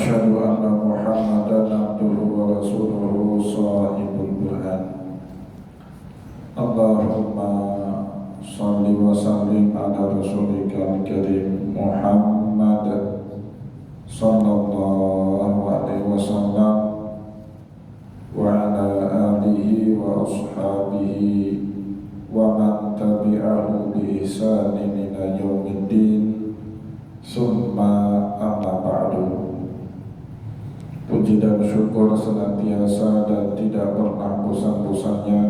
وأشهد أن محمدا عبده ورسوله صاحب البرهان اللهم صل وسلم على رسولك الكريم محمد صلى الله عليه وسلم وعلى آله وأصحابه ومن تبعه بإحسان إلى يوم الدين summa amma ba'du. Puji dan syukur senantiasa dan tidak pernah bosan-bosannya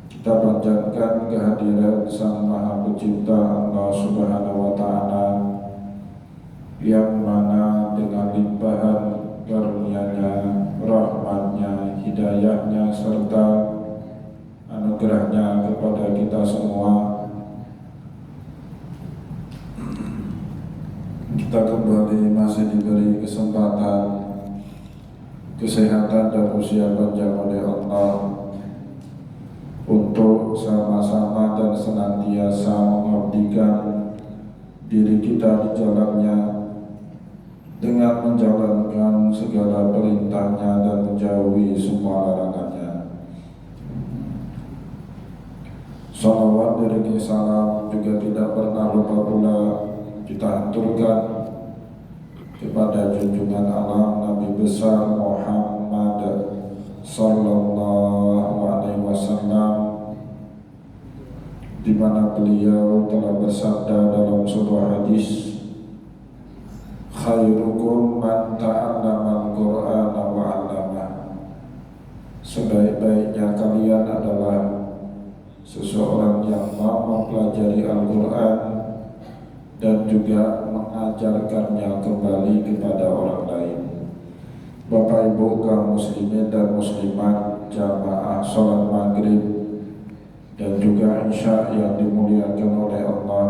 kita panjatkan kehadiran Sang Maha Pencipta Allah Subhanahu wa Ta'ala, yang mana dengan limpahan karunia-Nya, rahmat-Nya, hidayah-Nya serta anugerah-Nya kepada kita semua, kita kembali masih diberi kesempatan, kesehatan dan usia panjang oleh Allah untuk sama-sama dan senantiasa mengabdikan diri kita di jalannya dengan menjalankan segala perintahnya dan menjauhi semua larangannya. Salawat dari salam juga tidak pernah lupa pula kita aturkan kepada junjungan alam Nabi besar Muhammad sallallahu alaihi wasallam, di mana beliau telah bersabda dalam sebuah hadis, khairukum man ta'allama al-Qur'ana wa 'allama. Sebaik-baiknya kalian adalah seseorang yang mau mempelajari Al-Qur'an dan juga mengajarkannya kembali kepada orang lain. Bapak Ibu kaum muslimin dan muslimat, jamaah salat maghrib dan juga isya yang dimuliakan oleh Allah,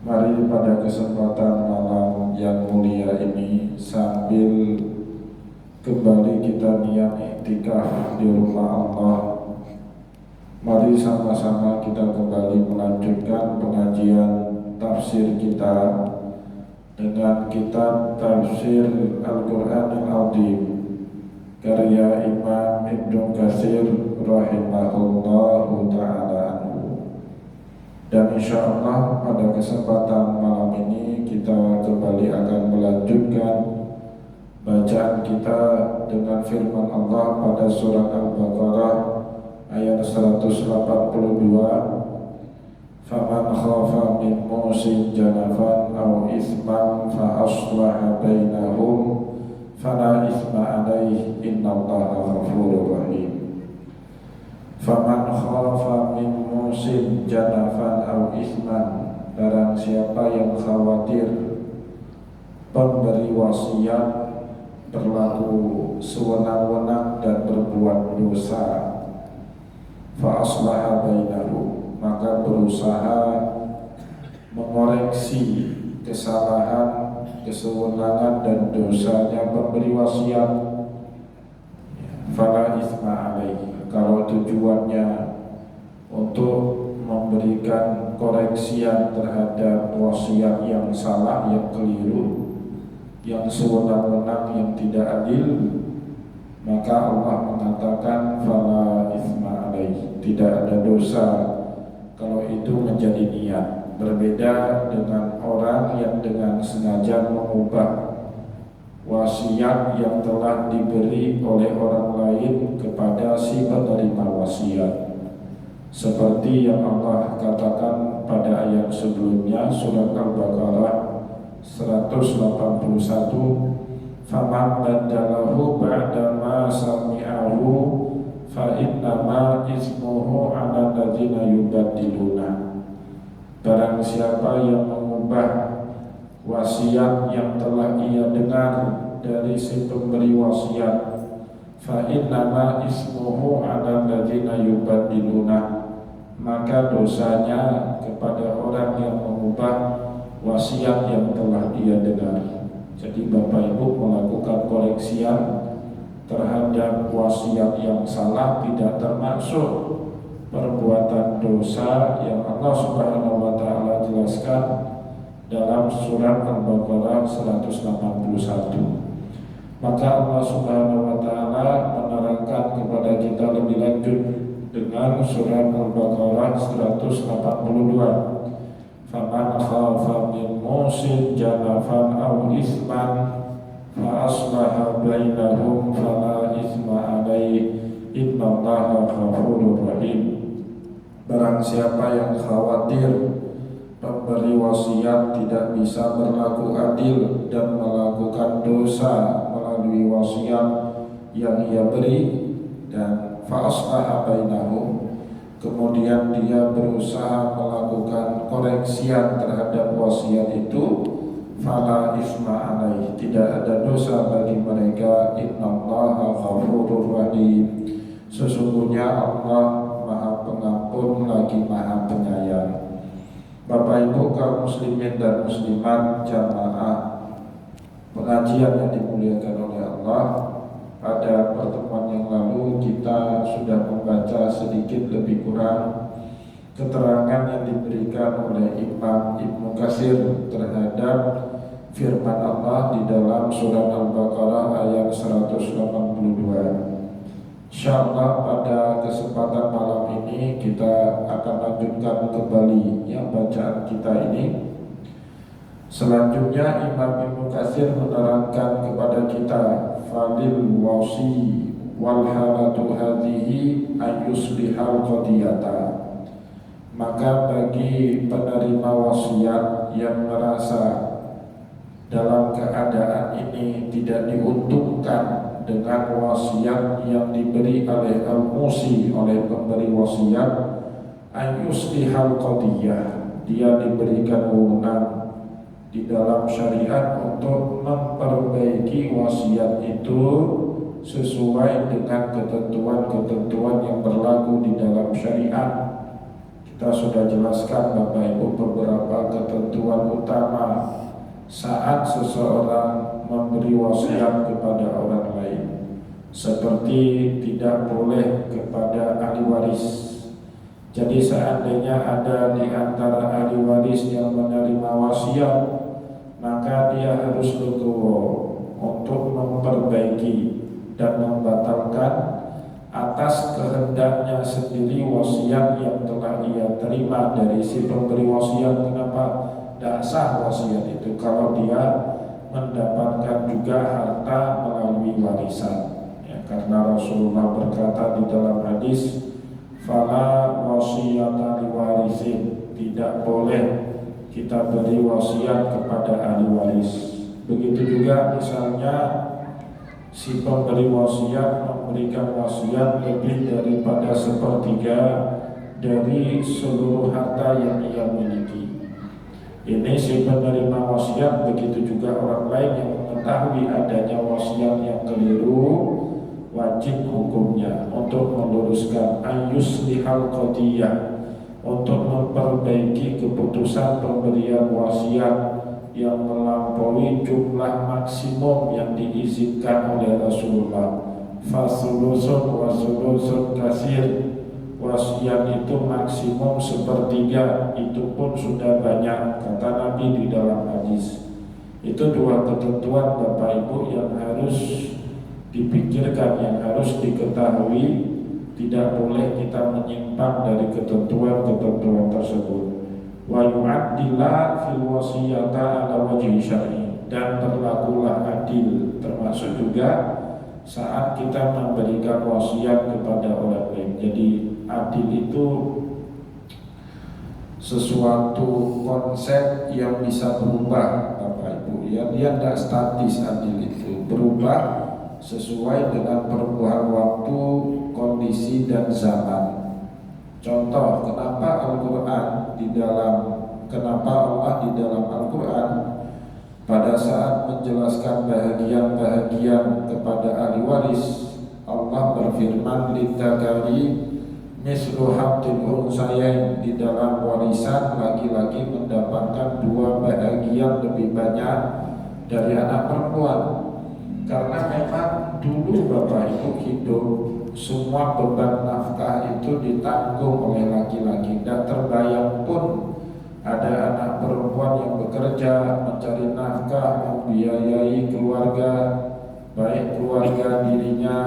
mari pada kesempatan malam yang mulia ini, sambil kembali kita niat iktikaf di rumah Allah, mari sama-sama kita kembali melanjutkan pengajian tafsir kita dengan kitab Tafsir Al-Quran Al-Azim karya Imam Ibnu Katsir rahimahullahu ta'ala. Dan insyaallah pada kesempatan malam ini kita kembali akan melanjutkan bacaan kita dengan firman Allah pada surat Al-Baqarah ayat 182, faman khafa min musin janafan aw isman fa aslaha bainahum fala isma alaihi innallaha ghafurur rahim. Faman khafa min musin janafan aw isman, barang siapa yang khawatir pemberi wasiat berlaku sewenang-wenang dan berbuat dosa, fa aslaha bainahum, maka berusaha mengoreksi kesalahan, kesewenangan dan dosanya pemberi wasiat, fala isma alaihi, kalau tujuannya untuk memberikan koreksian terhadap wasiat yang salah, yang keliru, yang sewenang-wenang, yang tidak adil, maka Allah mengatakan fala isma alaihi, tidak ada dosa kalau itu menjadi niat. Berbeda dengan orang yang dengan sengaja mengubah wasiat yang telah diberi oleh orang lain kepada si penerima wasiat, seperti yang Allah katakan pada ayat sebelumnya, surat Al-Baqarah 181, faman badalahu ba'da ma sami'ahu fa innama ismuhu 'ala alladziina yubaddiluna. Barang siapa yang mengubah wasiat yang telah ia dengar dari si pemberi wasiat, fa innama ismuhu 'ala alladziina yubaddiluna, maka dosanya kepada orang yang mengubah wasiat yang telah dia dengar. Jadi Bapak Ibu melakukan koreksian terhadap wasiat yang salah tidak termasuk perbuatan dosa yang Allah Subhanahu wa Ta'ala jelaskan dalam surat Al-Baqarah 181. Maka Allah Subhanahu wa taala menerangkan kepada kita lebih lanjut dengan surah Al-Baqarah 182. Faman khafa min musin janafan aw isman fa aslaha bainahum fala isma alaihi innallaha ghafurur rahim. Barang siapa yang khawatir pemberi wasiat tidak bisa berlaku adil dan melakukan dosa melalui wasiat yang ia beri, dan fa'aslaha bainahum, kemudian dia berusaha melakukan koreksian terhadap wasiat itu, fala isma alaih, tidak ada dosa bagi mereka, innallaha ghafurur rahim, sesungguhnya Allah Maha Pengampun lagi Maha Penyayang. Bapak Ibu kaum muslimin dan muslimat jamaah pengajian yang dimuliakan oleh Allah, pada pertemuan yang lalu kita sudah membaca sedikit lebih kurang keterangan yang diberikan oleh Imam Ibnu Katsir terhadap firman Allah di dalam surah Al-Baqarah ayat 182. InsyaAllah pada kesempatan malam ini kita akan lanjutkan kembali yang bacaan kita ini. Selanjutnya Imam Ibnu Katsir menerangkan kepada kita, falil wasi wal halatu hadhihi ayuslihal qadiyata, maka bagi penerima wasiat yang merasa dalam keadaan ini tidak diuntungkan dengan wasiat yang diberi oleh al-musi, oleh pemberi wasiat, ayuslihal qadiyah, dia diberikan wewenang di dalam syariat untuk memperbaiki wasiat itu sesuai dengan ketentuan-ketentuan yang berlaku di dalam syariat. Kita sudah jelaskan Bapak Ibu beberapa ketentuan utama saat seseorang memberi wasiat kepada orang lain, seperti tidak boleh kepada ahli waris. Jadi seandainya ada di antara ahli waris yang menerima wasiat, maka dia harus legowo untuk memperbaiki dan membatalkan atas kehendaknya sendiri wasiat yang telah ia terima dari si pemberi wasiat. Kenapa tidak sah wasiat itu kalau dia mendapatkan juga harta melalui warisan, ya, karena Rasulullah berkata di dalam hadis, fala wasiyata liwarisin, tidak boleh kita beri wasiat kepada ahli waris. Begitu juga misalnya si pemberi wasiat memberikan wasiat lebih daripada sepertiga dari seluruh harta yang ia miliki. Ini si penerima wasiat, begitu juga orang lain yang mengetahui adanya wasiat yang keliru, wajib hukumnya untuk meluruskan ayuslihal qadiyah, untuk memperbaiki keputusan pemberian wasiat yang melampaui jumlah maksimum yang diizinkan oleh Rasulullah. Fasulusun wasulusun kasir, wasiat itu maksimum sepertiga, itu pun sudah banyak, kata Nabi di dalam hadis. Itu dua ketentuan Bapak Ibu yang harus dipikirkan, yang harus diketahui. Tidak boleh kita menyimpang dari ketentuan-ketentuan tersebut. Wa yu'addila fil wasiyata ala wajhi syar'i, dan berlakulah adil, termasuk juga saat kita memberikan wasiat kepada orang lain. Jadi adil itu sesuatu konsep yang bisa berubah Bapak Ibu, ya, dia tidak statis. Adil itu berubah sesuai dengan perubahan waktu, kondisi dan zaman. Contoh, kenapa Allah di dalam Al-Quran pada saat menjelaskan bahagian-bahagian kepada ahli waris, Allah berfirman, lidzakari mislu haqqil unsayain, di dalam warisan laki-laki mendapatkan dua bahagian lebih banyak dari anak perempuan. Karena memang dulu Bapak Ibu hidup, semua beban nafkah itu ditanggung oleh laki-laki. Dan terbayang pun ada anak perempuan yang bekerja mencari nafkah, membiayai keluarga, baik keluarga dirinya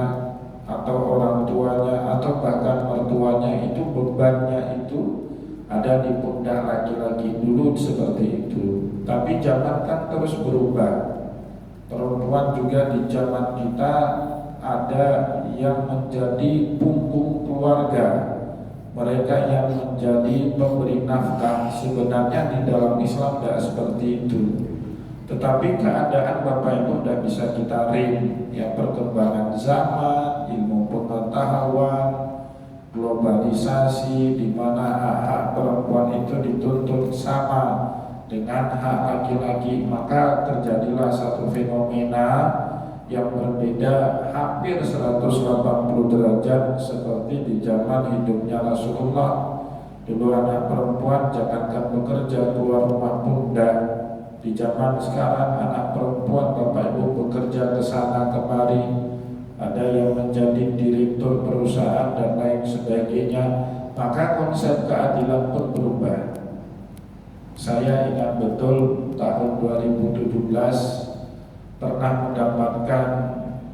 atau orang tuanya atau bahkan mertuanya, itu bebannya itu ada di pundak laki-laki. Dulu seperti itu, tapi zaman kan terus berubah. Perempuan juga di zaman kita ada yang menjadi punggung keluarga, mereka yang menjadi pemberi nafkah. Sebenarnya di dalam Islam tidak seperti itu, tetapi keadaan Bapak Ibu tidak bisa kita rem. Ya, perkembangan zaman, ilmu pengetahuan, globalisasi, di mana hak-hak perempuan itu dituntut sama dengan hak laki-laki, maka terjadilah satu fenomena yang berbeda hampir 180 derajat seperti di zaman hidupnya Rasulullah. Dulu anak perempuan jangankan bekerja keluar rumah pun tidak. Di zaman sekarang anak perempuan Bapak Ibu bekerja ke sana kemari, ada yang menjadi direktur perusahaan dan lain sebagainya, maka konsep keadilan pun berubah. Saya ingat betul tahun 2017 pernah mendapatkan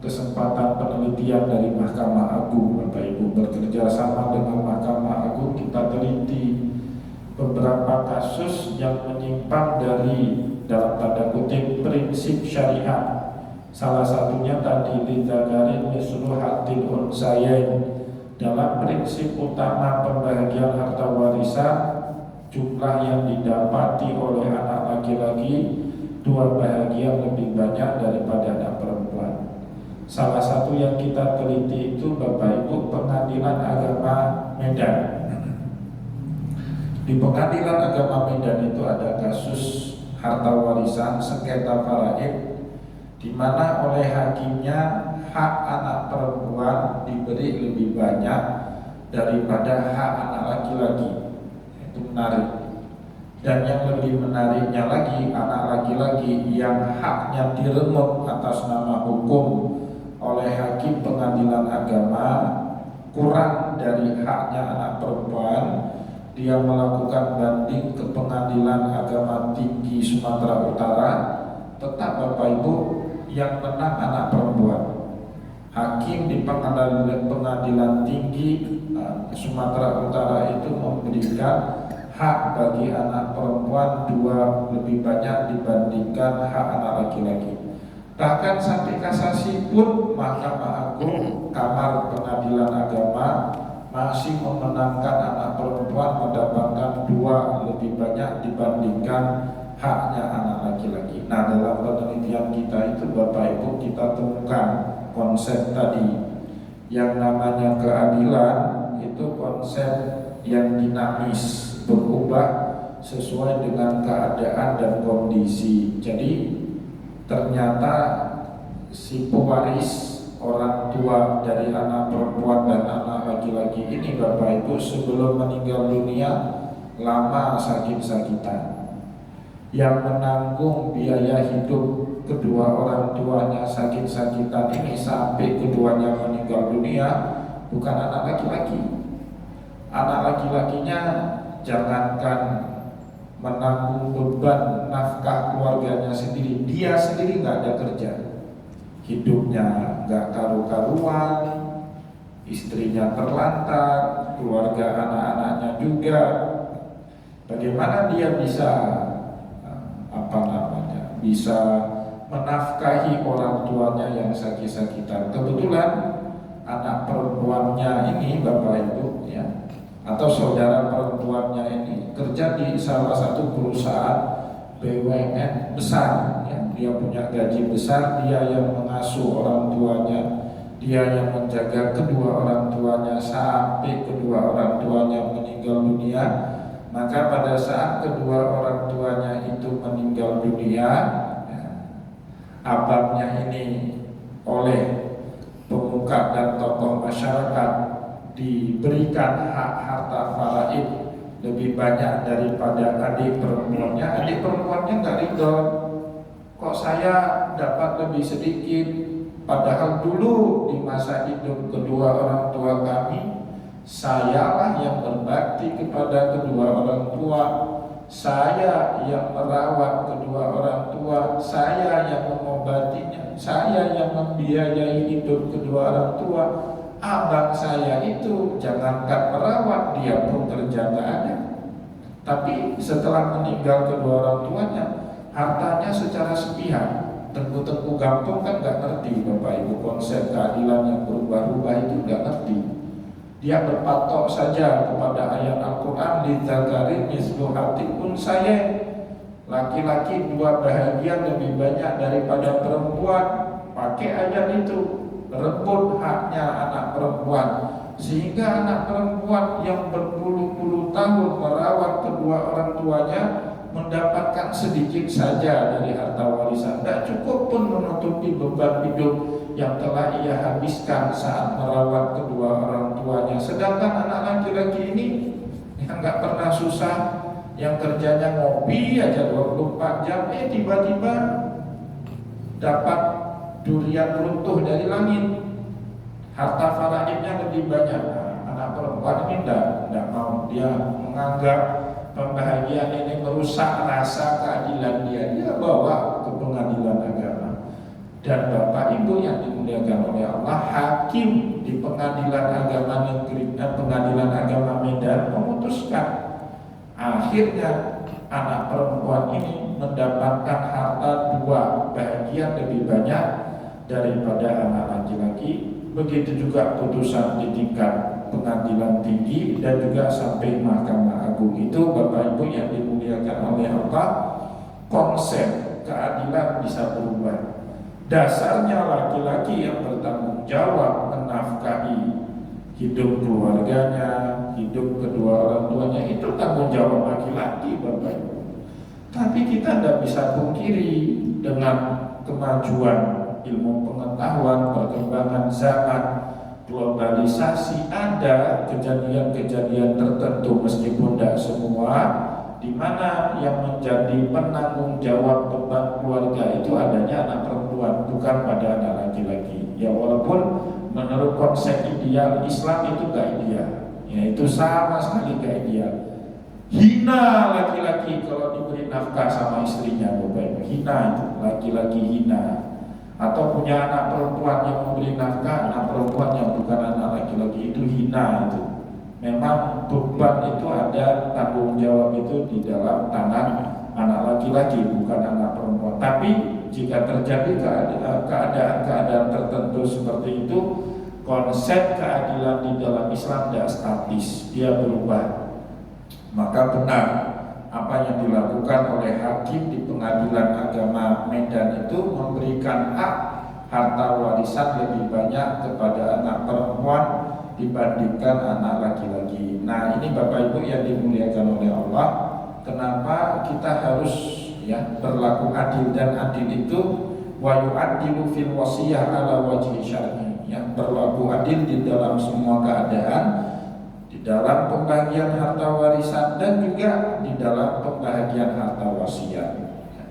kesempatan penelitian dari Mahkamah Agung. Bapak Ibu, bekerja sama dengan Mahkamah Agung, kita teliti beberapa kasus yang menyimpang dari, dalam tanda kutip, prinsip syariat. Salah satunya tadi lidakarin mislu hadil unsayain. Dalam prinsip utama pembagian harta warisan, jumlah yang didapati oleh anak laki-laki 2 bahagian lebih banyak daripada anak perempuan. Salah satu yang kita teliti itu Bapak Ibu Pengadilan Agama Medan. Di Pengadilan Agama Medan itu ada kasus harta warisan sengketa faraid, di mana oleh hakimnya hak anak perempuan diberi lebih banyak daripada hak anak laki-laki. Itu menarik. Dan yang lebih menariknya lagi, anak laki-laki yang haknya diremut atas nama hukum oleh hakim pengadilan agama kurang dari haknya anak perempuan, dia melakukan banding ke Pengadilan Agama Tinggi Sumatera Utara, tetap Bapak Ibu yang menang anak perempuan. Hakim di pengadilan tinggi Sumatera Utara itu memberikan hak bagi anak perempuan 2 lebih banyak dibandingkan hak anak laki-laki. Bahkan sampai kasasi pun Mahkamah Agung, Kamar Pengadilan Agama masih memenangkan anak perempuan mendapatkan 2 lebih banyak dibandingkan haknya anak laki-laki. Nah, dalam penelitian kita itu Bapak Ibu kita temukan konsep tadi, yang namanya keadilan itu konsep yang dinamis, berubah sesuai dengan keadaan dan kondisi. Jadi ternyata si pewaris orang tua dari anak perempuan dan anak laki-laki ini Bapak Ibu sebelum meninggal dunia lama sakit-sakitan. Yang menanggung biaya hidup kedua orang tuanya sakit-sakitan ini sampai keduanya meninggal dunia bukan anak laki-laki. Anak laki-lakinya jangankan menanggung beban nafkah keluarganya sendiri, dia sendiri nggak ada kerja, hidupnya nggak karu-karuan, istrinya terlantar, keluarga anak-anaknya juga. Bagaimana dia bisa bisa menafkahi orang tuanya yang sakit-sakitan? Kebetulan anak perempuannya ini Bapak Ibu ya, atau saudara perempuannya ini kerja di salah satu perusahaan BUMN besar ya. Dia punya gaji besar, dia yang mengasuh orang tuanya, dia yang menjaga kedua orang tuanya sampai kedua orang tuanya meninggal dunia. Maka pada saat kedua orang tuanya itu meninggal dunia ya, abangnya ini oleh pemuka dan tokoh masyarakat diberikan hak harta faraid lebih banyak daripada adik perempuannya. Adik perempuannya nggak ridho, kok saya dapat lebih sedikit, padahal dulu di masa hidup kedua orang tua kami, sayalah yang berbakti kepada kedua orang tua, saya yang merawat kedua orang tua, saya yang mengobatinya. saya yang membiayai hidup kedua orang tua. Abang saya itu jangankan merawat, dia pun kerja nggak ada. Tapi setelah meninggal kedua orang tuanya, hartanya secara sepihak. Tengku-tengku kampung kan nggak ngerti Bapak Ibu konsep keadilan yang berubah-ubah itu nggak ngerti. Dia berpatok saja kepada ayat Al-Quran, lidzakari mislu hazzil unsayyain. Laki-laki dua bahagian lebih banyak daripada perempuan. Pakai ayat itu, rebut haknya anak perempuan, sehingga anak perempuan yang berpuluh-puluh tahun merawat kedua orang tuanya mendapatkan sedikit saja dari harta warisan. Tidak cukup pun menutupi beban hidup yang telah ia habiskan saat merawat kedua orang tuanya. Sedangkan anak laki-laki ini yang nggak pernah susah, yang kerjanya ngopi aja 24 jam, tiba-tiba dapat durian runtuh dari langit. Harta faraidnya lebih banyak. Anak perempuan ini tidak mau. Dia menganggap pembahagian ini merusak rasa keadilan dia. Dia bawa ke pengadilan agama. Dan Bapak Ibu yang dimuliakan oleh Allah, hakim di pengadilan agama negeri dan pengadilan agama Medan memutuskan, akhirnya anak perempuan ini mendapatkan harta dua bahagian lebih banyak daripada anak laki-laki. Begitu juga putusan di tingkat pengadilan tinggi dan juga sampai Mahkamah Agung. Itu Bapak Ibu yang dimuliakan oleh Allah, konsep keadilan bisa berubah. Dasarnya laki-laki yang bertanggung jawab menafkahi hidup keluarganya, hidup kedua orang tuanya, itu tanggung jawab laki-laki Bapak Ibu. Tapi kita tidak bisa pungkiri dengan kemajuan ilmu pengetahuan, perkembangan zaman, globalisasi, ada kejadian-kejadian tertentu meskipun tidak semua, di mana yang menjadi penanggung jawab beban keluarga itu adanya anak perempuan, bukan pada anak laki-laki. Ya walaupun menurut konsep ideal Islam itu gak ideal, ya itu sama sekali gak ideal. Hina laki-laki kalau diberi nafkah sama istrinya, Bapak. Hina itu, laki-laki hina. Atau punya anak perempuan yang memberi nafkah, anak perempuan yang bukan anak laki-laki, itu hina itu. Memang beban itu ada, tanggung jawab itu di dalam tangan anak laki-laki, bukan anak perempuan. Tapi jika terjadi keadaan-keadaan tertentu seperti itu, konsep keadilan di dalam Islam tidak statis, dia berubah. Maka benar apa yang dilakukan oleh hakim di pengadilan agama Medan itu memberikan hak harta warisan lebih banyak kepada anak perempuan dibandingkan anak laki-laki. Nah ini Bapak Ibu yang dimuliakan oleh Allah, kenapa kita harus berlaku adil, dan adil itu wa yu'adilu fil wasiyah ala wajhi syar'i, berlaku adil di dalam semua keadaan, dalam pembagian harta warisan dan juga di dalam pembagian harta wasiat.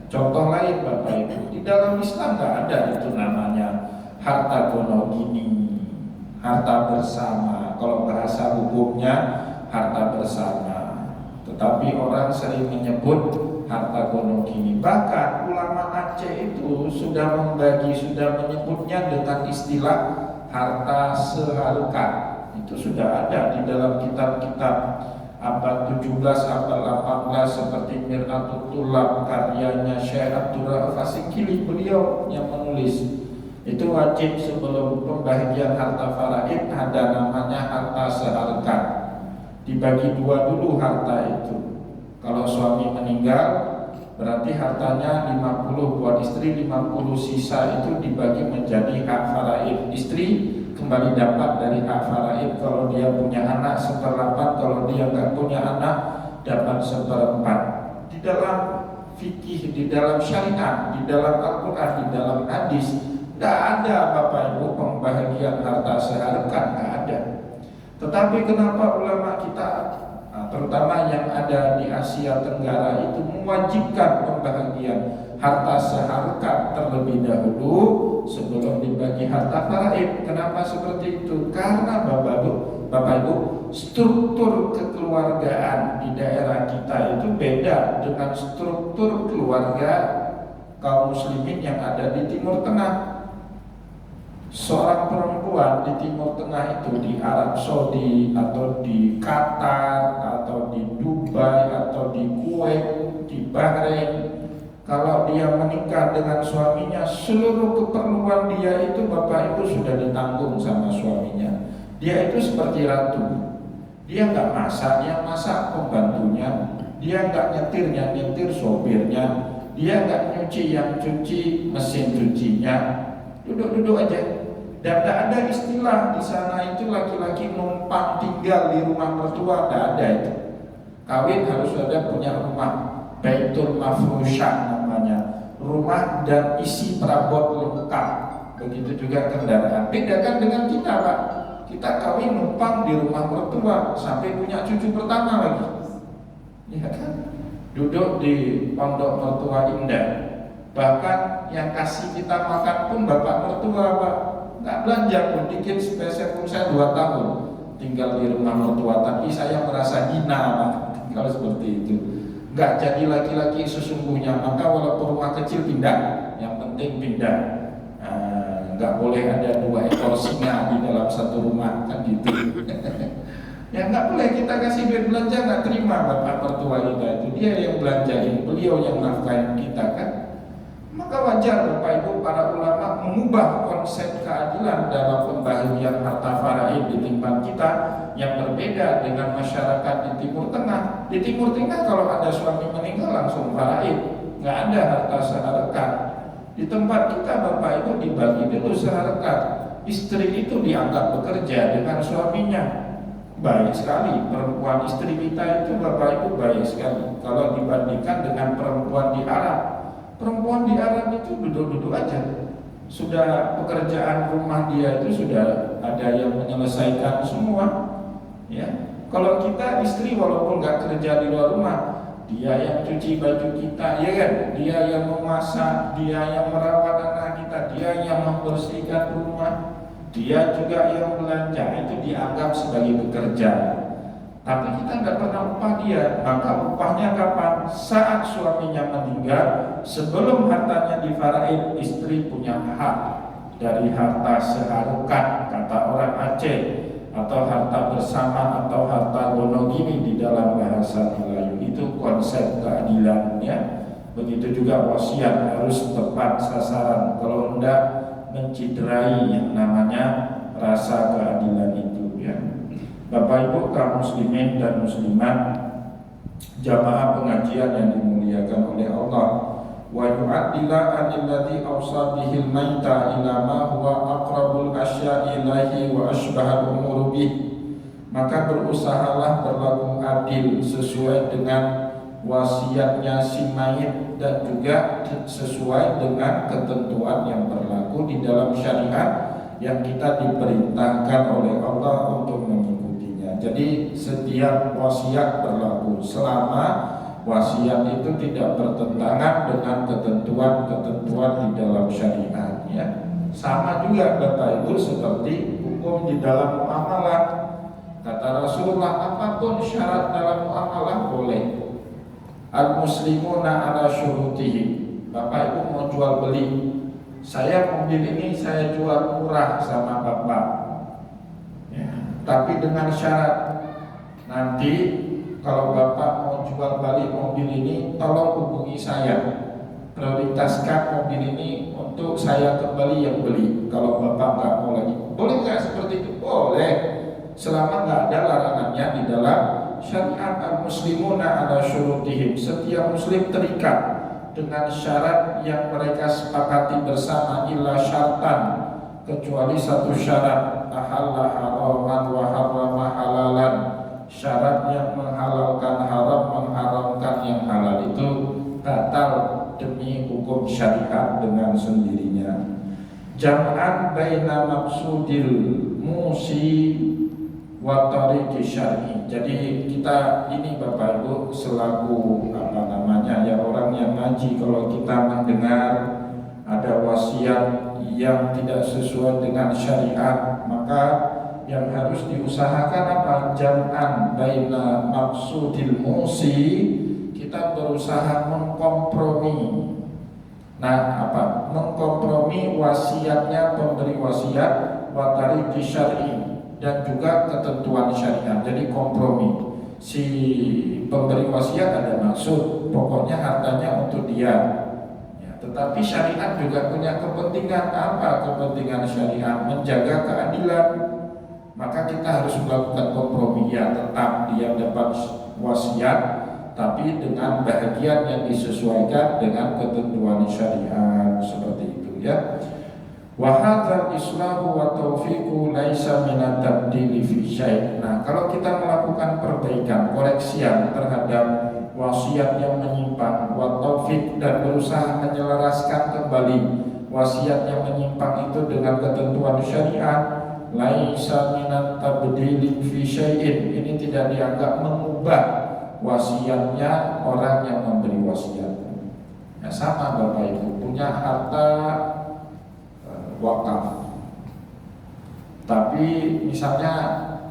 Contoh lain Bapak Ibu, di dalam Islam nggak ada itu namanya harta gonogini, harta bersama. Kalau bahasa hukumnya harta bersama, tetapi orang sering menyebut harta gonogini. Bahkan ulama Aceh itu sudah menyebutnya dengan istilah harta sehalkan. Itu sudah ada di dalam kitab-kitab abad 17, abad 18 seperti Mir'atul Tulab karyanya Syekh Abdul Rauf Asikili, beliau yang menulis. Itu wajib sebelum pembagian harta faraid ada namanya harta seharkat. Dibagi dua dulu harta itu. Kalau suami meninggal berarti hartanya 50 buat istri, 50 sisa itu dibagi menjadi hak faraid. Istri kembali dapat dari hak faraid. Kalau dia punya anak 1/8, kalau dia nggak punya anak dapat 1/4. Di dalam fikih, di dalam syariat, di dalam Al-Quran, di dalam hadis, tidak ada Bapak Ibu pembagian harta seharkat, nggak ada. Tetapi kenapa ulama kita, terutama yang ada di Asia Tenggara itu mewajibkan pembagian harta seharkat terlebih dahulu sebelum dibagi harta faraid? Kenapa seperti itu? Karena Bapak Ibu, struktur kekeluargaan di daerah kita itu beda dengan struktur keluarga kaum muslimin yang ada di Timur Tengah. Seorang perempuan di Timur Tengah itu, di Arab Saudi atau di Qatar atau di Dubai atau di Kuwait, di Bahrain, kalau dia menikah dengan suaminya, seluruh keperluan dia itu Bapak Ibu sudah ditanggung sama suaminya. Dia itu seperti ratu. Dia nggak masak, yang masak pembantunya. Dia nggak nyetirnya, nyetir sopirnya. Dia nggak nyuci, yang cuci mesin cucinya. Duduk-duduk aja. Dan tidak ada istilah di sana itu laki-laki numpang tinggal di rumah mertua, tidak ada itu. Kawin harus ada punya rumah, baitul mafrusyah namanya, rumah dan isi perabot lengkap. Begitu juga kendaraan. Bedakan dengan kita, Pak. Kita kawin numpang di rumah mertua sampai punya cucu pertama lagi. Ya kan? Duduk di pondok mertua indah. Bahkan yang kasih kita makan pun bapak mertua, Pak. Nggak belanja pun dikit, spesial pun saya 2 tahun tinggal di rumah mertua, tapi saya merasa hina, Pak, kalau seperti itu. Nggak jadi laki-laki sesungguhnya, maka walaupun rumah kecil pindah, yang penting pindah. Nggak boleh ada 2 ekor singa di dalam satu rumah, kan gitu. Ya nggak boleh kita kasih duit belanja, nggak terima bapak mertua kita itu, dia yang belanjain, beliau yang nafkahin kita kan. Maka wajar Bapak Ibu para ulama mengubah konsep keadilan dalam pembagian harta faraid di tempat kita yang berbeda dengan masyarakat di Timur Tengah. Di Timur Tengah kalau ada suami meninggal langsung faraid, nggak ada harta seharekat. Di tempat kita Bapak Ibu dibagi dulu seharekat. Istri itu dianggap bekerja dengan suaminya. Baik sekali, perempuan istri kita itu Bapak Ibu baik sekali kalau dibandingkan dengan perempuan di Arab. Perempuan di Arab itu duduk-duduk aja. Sudah pekerjaan rumah dia itu sudah ada yang menyelesaikan semua. Ya. Kalau kita istri walaupun nggak kerja di luar rumah, dia yang cuci baju kita, ya kan? Dia yang memasak, dia yang merawat anak kita, dia yang membersihkan rumah, dia juga yang belanja. Itu dianggap sebagai bekerja. Tapi kita nggak pernah upah dia. Maka upahnya kapan? Saat suaminya meninggal, sebelum hartanya difaraid, istri punya hak dari harta seharukan, kata orang Aceh, atau harta bersama atau harta gonogini di dalam bahasa Melayu. Itu konsep keadilannya. Begitu juga wasiat harus tepat sasaran. Kalau enggak menciderai yang namanya rasa keadilan itu ya. Bapak Ibu kaum muslimin dan muslimat, jamaah pengajian yang dimuliakan oleh Allah, wa yu'addila anilladzi awsa bihil maita ila ma huwa aqrabul asya'i ilahi wa asbahal umur bih. Maka berusahalah berlaku adil sesuai dengan wasiatnya si mayit dan juga sesuai dengan ketentuan yang berlaku di dalam syariat yang kita diperintahkan oleh Allah untuk mengikuti. Jadi setiap wasiat berlaku selama wasiat itu tidak bertentangan dengan ketentuan-ketentuan di dalam syariat ya. Sama juga Bapak Ibu seperti hukum di dalam muamalah. Kata Rasulullah, apapun syarat dalam muamalah boleh. Al-muslimuna ala syurutihim. Bapak Ibu mau jual beli, saya mobil ini saya jual murah sama Bapak ya. Tapi dengan syarat nanti kalau Bapak mau jual balik mobil ini, tolong hubungi saya. Prioritaskan mobil ini untuk saya kembali yang beli. Kalau Bapak nggak mau lagi, boleh nggak seperti itu? Boleh, selama nggak ada larangannya di dalam syariat. Al-muslimuna ala syurutihim. Setiap muslim terikat dengan syarat yang mereka sepakati bersama, illa syartan, kecuali satu syarat, ahalla haraman wa harrama halalan. Syarat yang menghalalkan haram, mengharamkan yang halal itu batal demi hukum syariat dengan sendirinya. Jam'an baina maqsudil musi wa tariqi syar'i. Jadi kita ini Bapak Ibu selaku ya orang yang ngaji, kalau kita mendengar ada wasiat yang tidak sesuai dengan syariat, maka yang harus diusahakan apa? Jam'an baina maqsudil musi, kita berusaha mengkompromi. Nah, apa? Mengkompromi wasiatnya pemberi wasiat wa tariqi syar'i dan juga ketentuan syariat. Jadi kompromi. Si pemberi wasiat ada maksud, pokoknya hartanya untuk dia. Ya, tetapi syariat juga punya kepentingan. Apa kepentingan syariat? Menjaga keadilan. Maka kita harus melakukan kompromi. Ya, tetap dia dapat wasiat, tapi dengan bahagian yang disesuaikan dengan ketentuan syariat, seperti itu ya. Wa hadzal islahu wa taufiqu laisa minat tabdili fi syai'. Nah, kalau kita melakukan perbaikan, koreksian terhadap wasiat yang menyimpang, wa taufiq, dan berusaha menyelaraskan kembali wasiat yang menyimpang itu dengan ketentuan syariat, laisa minat tabdili fi syai'in. Ini tidak dianggap mengubah wasiatnya orang yang memberi wasiat. Ya, sama Bapak Ibu, punya harta wakaf, tapi misalnya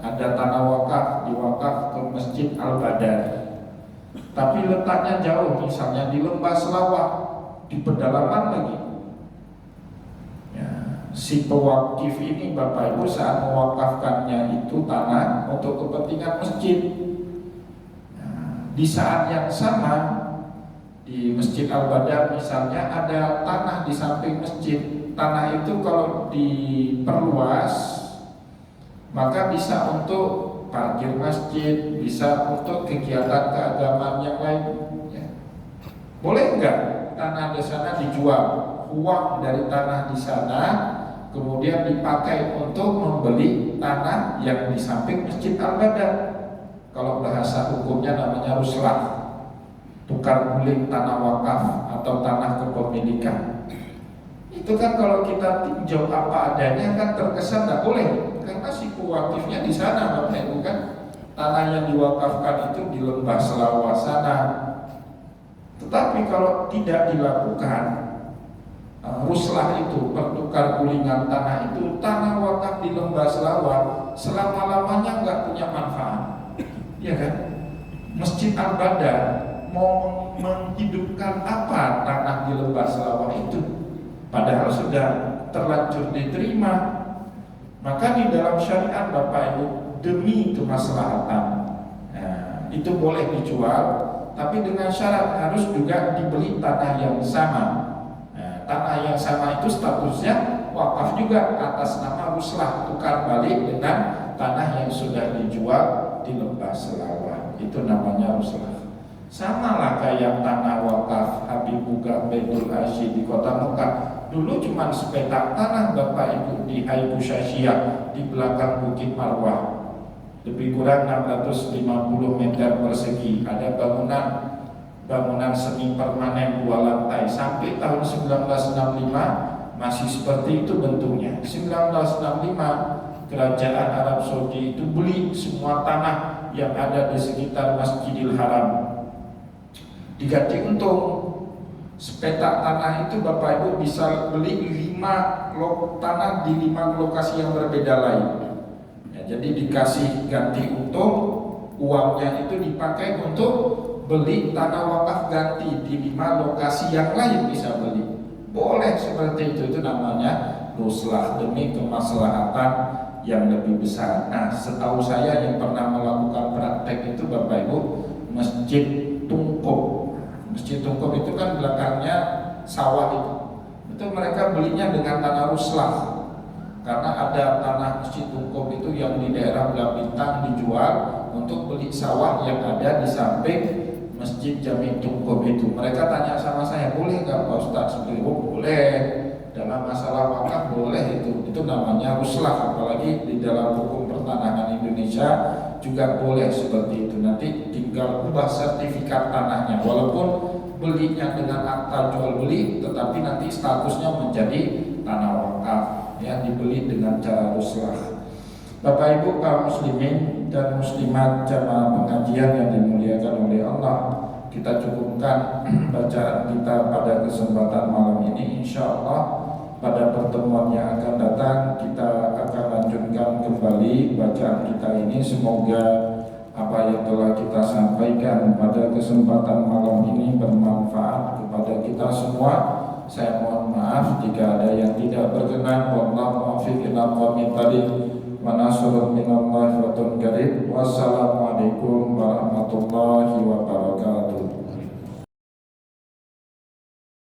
ada tanah wakaf diwakaf ke Masjid Al-Badar, tapi letaknya jauh, misalnya di Lembah Selawah, di pedalaman lagi. Ya, si pewakif ini Bapak Ibu saat mewakafkannya itu tanah untuk kepentingan masjid. Di saat yang sama di Masjid Al-Badar misalnya ada tanah di samping masjid. Tanah itu kalau diperluas maka bisa untuk parkir masjid, bisa untuk kegiatan keagamaan yang lain ya. Boleh enggak tanah di sana dijual? Uang dari tanah di sana kemudian dipakai untuk membeli tanah yang di samping Masjid Al-Badar. Kalau bahasa hukumnya namanya ruslah, tukar guling tanah wakaf atau tanah kepemilikan. Itu kan kalau kita tinjau apa adanya kan terkesan tidak boleh, karena si pewakifnya di sana Bapak Ibu kan. Tanah yang diwakafkan itu di Lembah Selawah sana. Tetapi kalau tidak dilakukan ruslah itu, pertukar gulingan tanah itu, tanah wakaf di Lembah Selawah selama-lamanya nggak punya manfaat. Ya kan? Masjid Al-Badar mau menghidupkan apa tanah di Lembah Selawah itu? Padahal sudah terlanjur diterima. Maka di dalam syariat Bapak Ibu, demi kemaslahatan, itu boleh dijual, tapi dengan syarat harus juga dibeli tanah yang sama. Tanah yang sama itu statusnya wakaf juga atas nama ruslah, tukar balik dengan tanah yang sudah dijual di Lembah Selawah. Itu namanya ruslah. Sama lah kayak tanah wakaf Habib Buga Baitul Asyid di Kota Mekah. Dulu cuma sepetak tanah Bapak Ibu di Haibu Syasyiah di belakang Bukit Marwah, lebih kurang 650 meter persegi. Ada bangunan semi permanen 2 lantai. Sampai tahun 1965 masih seperti itu bentuknya. 1965 Kerajaan Arab Saudi itu beli semua tanah yang ada di sekitar Masjidil Haram, diganti untung. Sepetak tanah itu Bapak Ibu bisa beli 5 tanah di 5 lokasi yang berbeda lain ya, jadi dikasih ganti untung, uangnya itu dipakai untuk beli tanah wakaf ganti di 5 lokasi yang lain bisa beli. Boleh seperti itu namanya ruslah, demi kemaslahatan yang lebih besar. Nah, setahu saya yang pernah melakukan praktek itu Bapak Ibu, Masjid Tungkuk. Masjid Tungkuk itu kan belakangnya sawah itu mereka belinya dengan tanah ruslah, karena ada tanah Masjid Tungkuk itu yang di daerah Belah Bintang dijual untuk beli sawah yang ada di samping Masjid Jami Tungkuk itu. Mereka tanya sama saya, boleh nggak Pak Ustadz? Boleh, dalam masalah wakaf boleh itu namanya ruslah. Apalagi di dalam hukum pertanahan Indonesia juga boleh seperti itu. Nanti tinggal ubah sertifikat tanahnya, walaupun belinya dengan akta jual beli, tetapi nanti statusnya menjadi tanah wakaf ya, dibeli dengan cara ruslah. Bapak Ibu kaum muslimin dan muslimat jamaah pengajian yang dimuliakan oleh Allah, kita cukupkan bacaan kita pada kesempatan malam ini. Insya Allah pada pertemuan yang akan datang kita akan lanjutkan kembali bacaan kita ini. Semoga apa yang telah kita sampaikan pada kesempatan malam ini bermanfaat kepada kita semua, Saya mohon maaf jika ada yang tidak berkenan. Wallahu muwaffiq ila aqwamit thoriq wa nasrun minallahi wa tunqarib. Wassalamualaikum warahmatullahi wabarakatuh.